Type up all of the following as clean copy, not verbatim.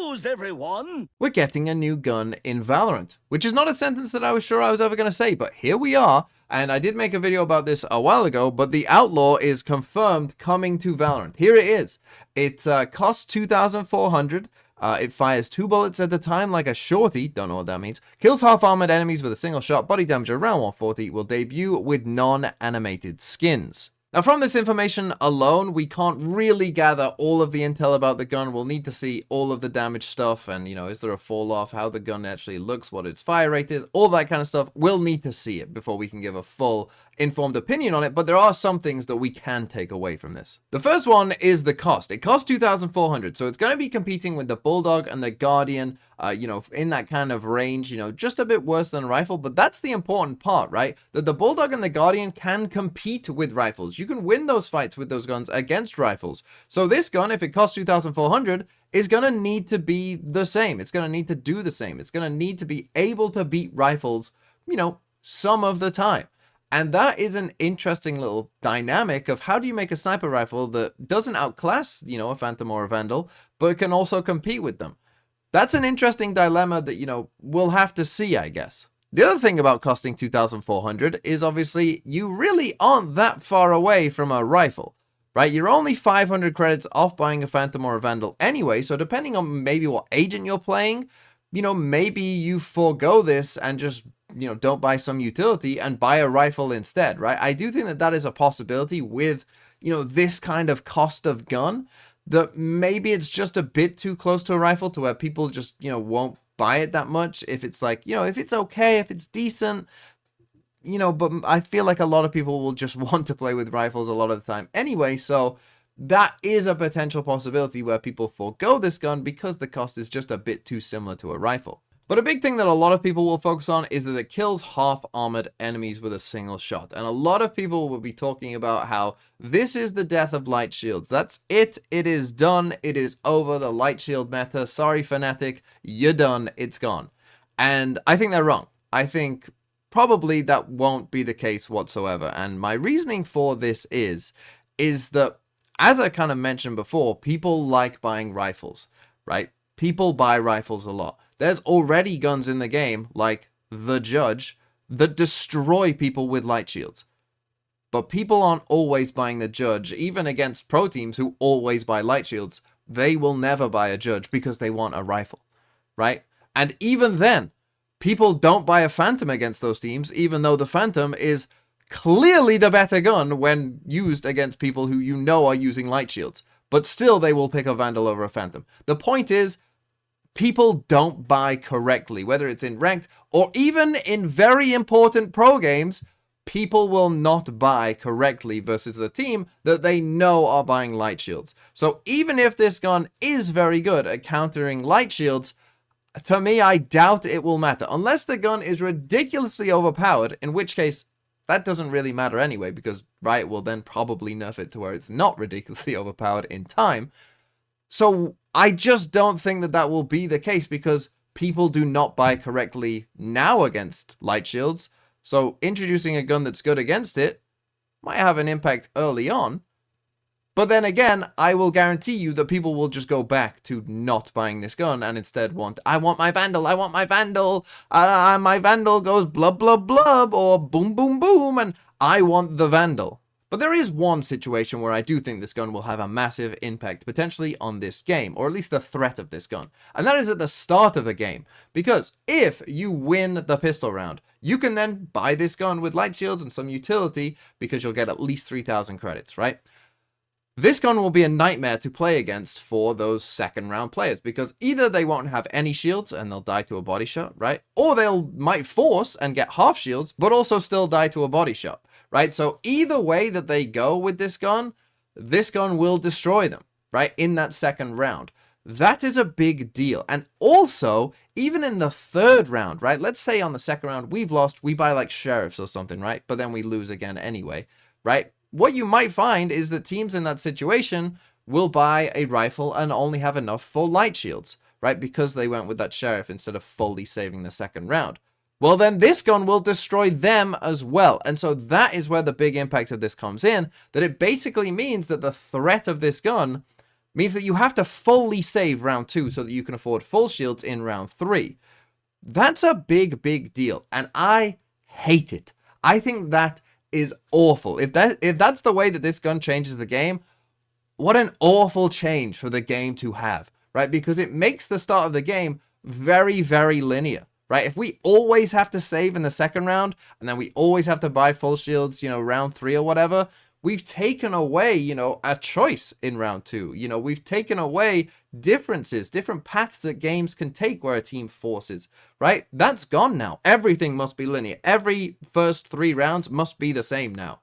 news, everyone! We're getting a new gun in Valorant, which is not a sentence that I was sure I was ever going to say, but here we are. And I did make a video about this a while ago, but the Outlaw is confirmed coming to Valorant. Here it is. It costs 2,400. It fires 2 bullets at a time like a shorty, don't know what that means. Kills half-armored enemies with a single shot, body damage around 140, will debut with non-animated skins. Now, from this information alone, we can't really gather all of the intel about the gun. We'll need to see all of the damage stuff and, is there a fall off, how the gun actually looks, what its fire rate is, all that kind of stuff. We'll need to see it before we can give a full informed opinion on it, but there are some things that we can take away from this. The first one is the cost. It costs 2,400, so it's going to be competing with the Bulldog and the Guardian, in that kind of range, just a bit worse than rifle, but that's the important part, right? That the Bulldog and the Guardian can compete with rifles. You can win those fights with those guns against rifles. So this gun, if it costs 2,400, is going to need to be the same. It's going to need to do the same. It's going to need to be able to beat rifles, some of the time. And that is an interesting little dynamic of how do you make a sniper rifle that doesn't outclass, a Phantom or a Vandal, but can also compete with them. That's an interesting dilemma that, we'll have to see, I guess. The other thing about costing 2,400 is obviously you really aren't that far away from a rifle, right? You're only 500 credits off buying a Phantom or a Vandal anyway, so depending on maybe what agent you're playing, maybe you forego this and just don't buy some utility and buy a rifle instead, right? I do think that that is a possibility with, this kind of cost of gun, that maybe it's just a bit too close to a rifle to where people just, won't buy it that much. If it's like, if it's okay, if it's decent, but I feel like a lot of people will just want to play with rifles a lot of the time anyway, so that is a potential possibility where people forego this gun because the cost is just a bit too similar to a rifle. But a big thing that a lot of people will focus on is that it kills half-armored enemies with a single shot. And a lot of people will be talking about how this is the death of light shields. That's it. It is done. It is over. The light shield meta. Sorry, Fnatic. You're done. It's gone. And I think they're wrong. I think probably that won't be the case whatsoever. And my reasoning for this is that, as I kind of mentioned before, people like buying rifles, right? People buy rifles a lot. There's already guns in the game, like the Judge, that destroy people with light shields. But people aren't always buying the Judge, even against pro teams who always buy light shields. They will never buy a Judge because they want a rifle, right? And even then, people don't buy a Phantom against those teams, even though the Phantom is clearly the better gun when used against people who are using light shields. But still, they will pick a Vandal over a Phantom. The point is, people don't buy correctly, whether it's in ranked or even in very important pro games. People will not buy correctly versus a team that they know are buying light shields. So even if this gun is very good at countering light shields, to me, I doubt it will matter. Unless the gun is ridiculously overpowered, in which case that doesn't really matter anyway, because Riot will then probably nerf it to where it's not ridiculously overpowered in time. So I just don't think that that will be the case because people do not buy correctly now against light shields. So introducing a gun that's good against it might have an impact early on. But then again, I will guarantee you that people will just go back to not buying this gun and instead I want my Vandal, I want my Vandal, my Vandal goes blub blub blub or boom boom boom, and I want the Vandal. But there is one situation where I do think this gun will have a massive impact potentially on this game, or at least the threat of this gun. And that is at the start of a game. Because if you win the pistol round, you can then buy this gun with light shields and some utility because you'll get at least 3,000 credits, right? This gun will be a nightmare to play against for those second round players because either they won't have any shields and they'll die to a body shot, right? Or might force and get half shields, but also still die to a body shot. Right, so either way that they go with this gun will destroy them, right, in that second round. That is a big deal. And also, even in the third round, right, let's say on the second round we've lost, we buy like sheriffs or something, right, but then we lose again anyway, right? What you might find is that teams in that situation will buy a rifle and only have enough for light shields, right, because they went with that sheriff instead of fully saving the second round. Well, then this gun will destroy them as well. And so that is where the big impact of this comes in, that it basically means that the threat of this gun means that you have to fully save round 2 so that you can afford full shields in round 3. That's a big, big deal, and I hate it. I think that is awful. If that's the way that this gun changes the game, what an awful change for the game to have, right? Because it makes the start of the game very, very linear, right? If we always have to save in the second round, and then we always have to buy full shields, round 3 or whatever, we've taken away, a choice in round 2. We've taken away differences, different paths that games can take where a team forces, right? That's gone now. Everything must be linear. Every first 3 rounds must be the same now.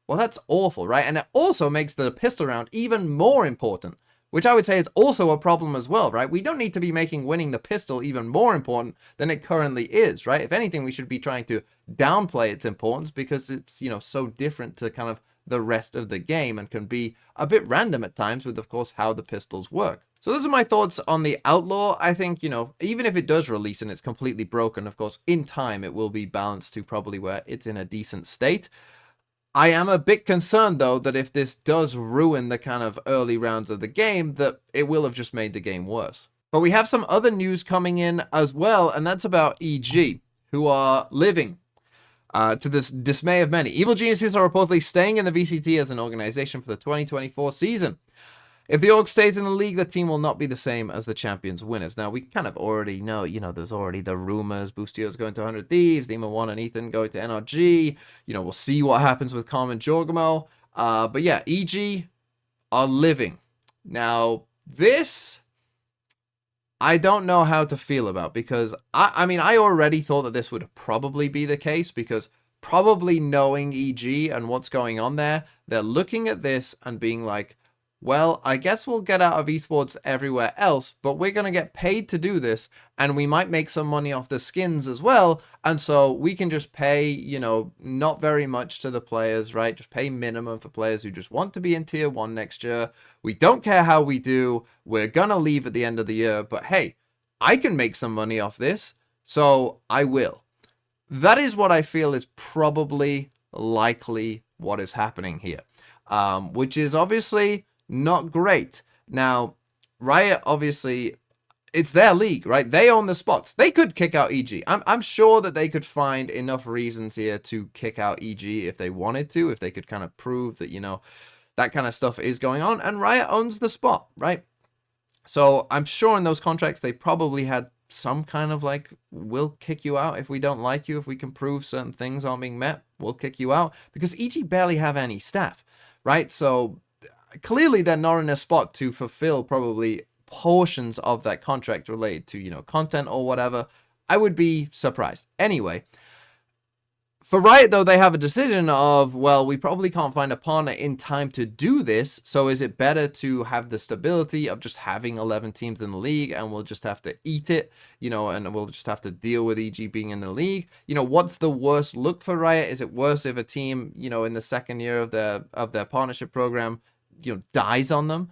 Well, that's awful, right? And it also makes the pistol round even more important, which I would say is also a problem as well, right? We don't need to be making winning the pistol even more important than it currently is, right? If anything, we should be trying to downplay its importance because it's, so different to kind of the rest of the game and can be a bit random at times with, of course, how the pistols work. So those are my thoughts on the Outlaw. I think, even if it does release and it's completely broken, of course, in time it will be balanced to probably where it's in a decent state. I am a bit concerned, though, that if this does ruin the kind of early rounds of the game, that it will have just made the game worse. But we have some other news coming in as well, and that's about EG, who are living to the dismay of many. Evil Geniuses are reportedly staying in the VCT as an organization for the 2024 season. If the org stays in the league, the team will not be the same as the Champions winners. Now, we kind of already know, there's already the rumors. Boostio's going to 100 Thieves, Demon 1 and Ethan going to NRG. We'll see what happens with Carmen Jorgamo. But yeah, EG are living. Now, this, I don't know how to feel about, because, I mean, I already thought that this would probably be the case, because probably knowing EG and what's going on there, they're looking at this and being like, well, I guess we'll get out of esports everywhere else, but we're going to get paid to do this, and we might make some money off the skins as well, and so we can just pay, not very much to the players, right? Just pay minimum for players who just want to be in Tier 1 next year. We don't care how we do. We're going to leave at the end of the year, but hey, I can make some money off this, so I will. That is what I feel is probably likely what is happening here, which is obviously not great. Now, Riot, obviously, it's their league, right? They own the spots. They could kick out EG. I'm sure that they could find enough reasons here to kick out EG if they wanted to, if they could kind of prove that, that kind of stuff is going on. And Riot owns the spot, right? So I'm sure in those contracts, they probably had some kind of like, we'll kick you out if we don't like you. If we can prove certain things aren't being met, we'll kick you out. Because EG barely have any staff, right? So clearly they're not in a spot to fulfill probably portions of that contract related to, content or whatever. I would be surprised. Anyway, for Riot, though, they have a decision of, well, we probably can't find a partner in time to do this, so is it better to have the stability of just having 11 teams in the league, and we'll just have to eat it, and we'll just have to deal with EG being in the league? What's the worst look for Riot? Is it worse if a team, in the second year of their partnership program, dies on them?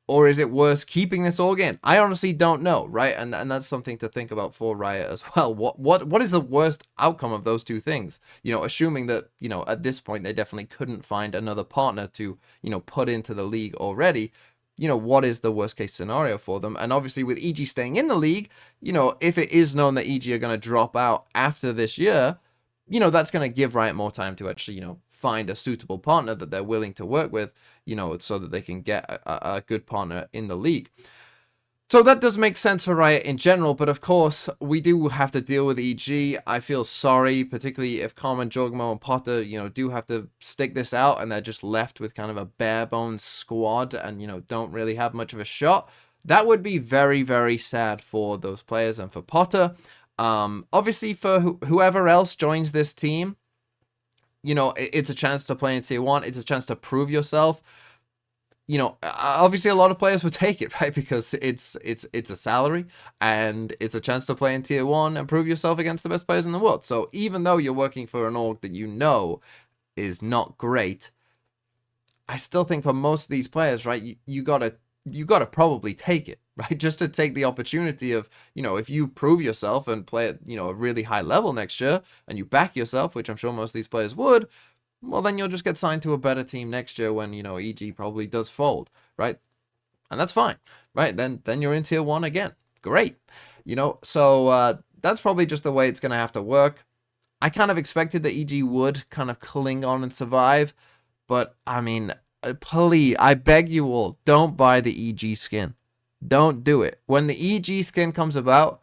Or is it worse keeping this org in? I honestly don't know, right? And that's something to think about for Riot as well. What is the worst outcome of those two things? Assuming that, at this point they definitely couldn't find another partner to, put into the league already. What is the worst case scenario for them? And obviously with EG staying in the league, if it is known that EG are going to drop out after this year, that's going to give Riot more time to actually, find a suitable partner that they're willing to work with, so that they can get a good partner in the league. So that does make sense for Riot in general, but of course, we do have to deal with EG. I feel sorry, particularly if Carmen, Jorgmo, and Potter, do have to stick this out, and they're just left with kind of a bare-bones squad and, don't really have much of a shot. That would be very, very sad for those players and for Potter. Obviously, for whoever else joins this team, it's a chance to play in Tier 1. It's a chance to prove yourself. Obviously a lot of players would take it, right? Because it's a salary, and it's a chance to play in Tier 1 and prove yourself against the best players in the world. So even though you're working for an org that is not great, I still think for most of these players, right, you gotta probably take it, right? Just to take the opportunity of, if you prove yourself and play at, a really high level next year, and you back yourself, which I'm sure most of these players would, well, then you'll just get signed to a better team next year when, EG probably does fold, right? and that's fine, right? Then you're in tier 1 again. Great. You know, so that's probably just the way it's going to have to work. I kind of expected that EG would kind of cling on and survive, but I mean, please, I beg you all, don't buy the EG skin. Don't do it. When the EG skin comes about,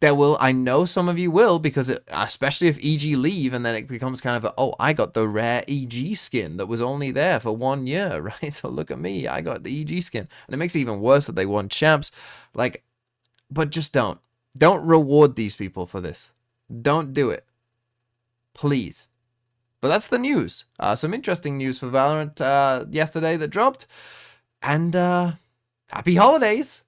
there will, I know some of you will, because especially if EG leave and then it becomes kind of a, oh, I got the rare EG skin that was only there for 1 year, right? So look at me, I got the EG skin. And it makes it even worse that they won champs. Like, but just don't. Don't reward these people for this. Don't do it. Please. But that's the news. Some interesting news for Valorant yesterday that dropped. And happy holidays.